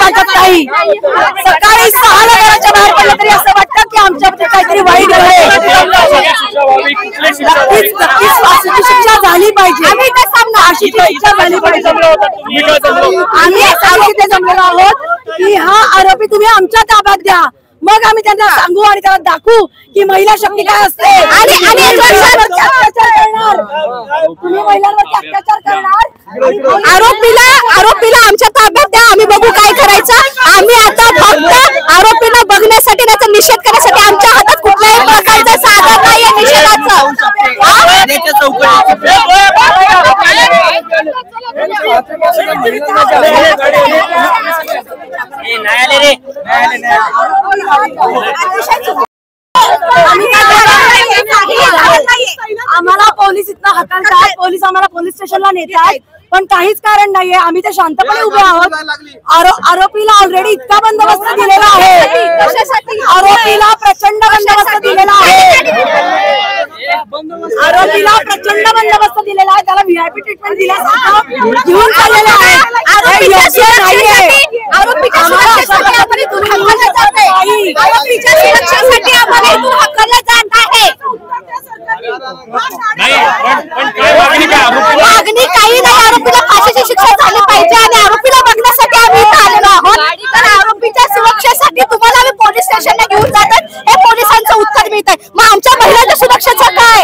वाटत नाही। सकाळी 6ला घराच्या बाहेर पडलं तरी असं वाटतं की आमच्यामध्ये काहीतरी वाईट आहे। नक्कीच फाशीची शिक्षा झाली पाहिजे। आम्ही काय सांगणार, फाशीची शिक्षा झाली पाहिजे। आम्ही इथे जमलेलो आहोत की हा आरोपी तुम्ही आमच्या ताब्यात द्या, मग आम्ही त्यांना सांगू आणि त्याला दाखवू की महिला शक्ती काय असते। आणि अत्याचार करणार तुम्ही, महिलांवरती अत्याचार करणार। आरोपीला आमच्या ताब्यात द्या, आम्ही बघू काय करायचं। आम्ही आता फक्त आरोपीला बघण्यासाठी, त्याचा निषेध करण्यासाठी, आमच्या हातात कुठल्याही प्रकारचं साधन नाहीये निषेधाचं। आम्हाला पोलीस इथं हाकलतात, पोलीस आम्हाला पोलीस स्टेशनला नेतात, पण काहीच कारण नाहीये। आम्ही ते शांतपणे उभे आहोत। आरोपीला ऑलरेडी इतका बंदोबस्त दिलेला आहे, आरोपीला प्रचंड बंदोबस्त दिलेला आहे, आरोपीला प्रचंड बंदोबस्त दिलेला आहे, त्याला व्हीआयपी ट्रीटमेंट दिल्यासारखं घेऊन चाललेलं आहे। आरोपीच्या सुरक्षेसाठी आम्हाला इथून हाकललं जात आहे। मागणी काही नाही, आरोपीला फाशीची शिक्षा झाली पाहिजे आणि आरोपीला बघण्यासाठी आम्ही इथं आलेलो आहोत। तर आरोपीच्या सुरक्षेसाठी तुम्हाला आम्ही पोलीस स्टेशनला घेऊन जातात, हे पोलिसांचं उत्तर मिळत आहे। मग आमच्या महिलांच्या सुरक्षेचं काय?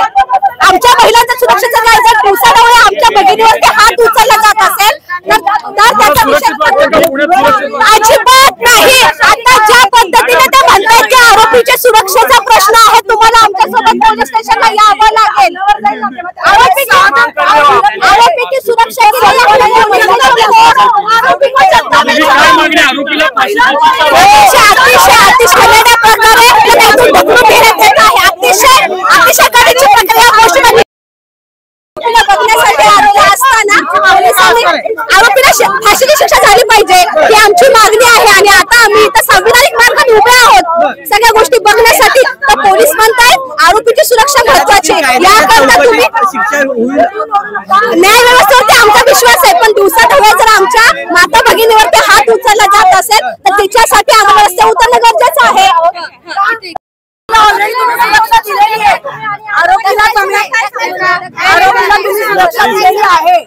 आमच्या महिलांच्या सुरक्षेचं काय? जर दिवसाढवळे आमच्या भगिनीवरती हात उचलला जात असेल तर त्याचा निषेध अजिबात नाही। आता ज्या पद्धतीने ते म्हणतात की आरोपीच्या सुरक्षेचा प्रश्न आहे, तुम्हाला आमच्यासोबत पोलीस स्टेशनला यावं लागेल। आरोपीची सुरक्षा बघण्यासाठी असताना आरोपीला फाशीची शिक्षा झाली पाहिजे ही आमची मागणी आहे। आणि आता आम्ही इथं संविधानिक मार्गाने उभे आहोत सगळ्या गोष्टी बघण्यासाठी। तर पोलीस म्हणतायत आरोपीची सुरक्षा महत्वाची, याकरता तुम्ही न्याय व्यवस्थेवरती आमचा विश्वास आहे, पण दिवसाढवळे जर आमच्या माता भगिनीवरती हात उचलला जात असेल तर तिच्यासाठी आम्हाला रस्त्यावर उतरणं गरजेचं आहे। सुरक्षा दिलेली आहे, आरोपीला तुम्ही सुरक्षा दिलेली आहे।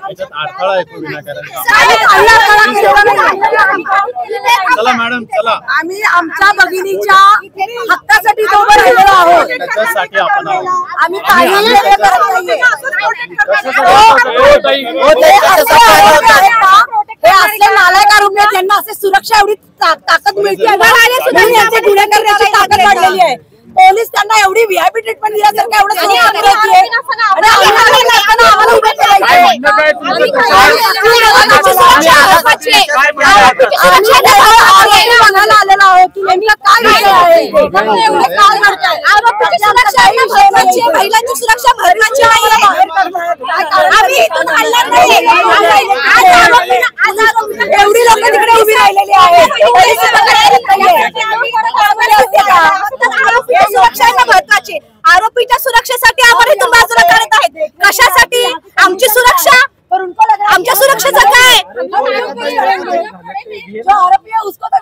आम्ही आमच्या भगिनीच्या हक्कासाठी उभं राहिलेलो आहोत, आम्ही काही करत नाहीये। हे असले नालायक आरोपी आहेत, त्यांना असे सुरक्षा एवढी ताकद मिळते, यांचे गुन्हे करण्याची ताकद वाढलेली आहे। पोलीस त्यांना एवढी व्हीआयपी ट्रीटमेंट दिल्यासारखं एवढं म्हणायला आलेला आहे की नेमका काय विषय आहे, महिलांची सुरक्षा महत्वाची आहे। एवढी लोक तिकडे उभी राहिलेली आहेत, सुरक्षा महत्वाची। आरोपीच्या सुरक्षेसाठी आपण इथून बाजूला करत आहेत, कशासाठी? आमची सुरक्षा, आमच्या सुरक्षेचं काय? जो आरोपी है उसको तो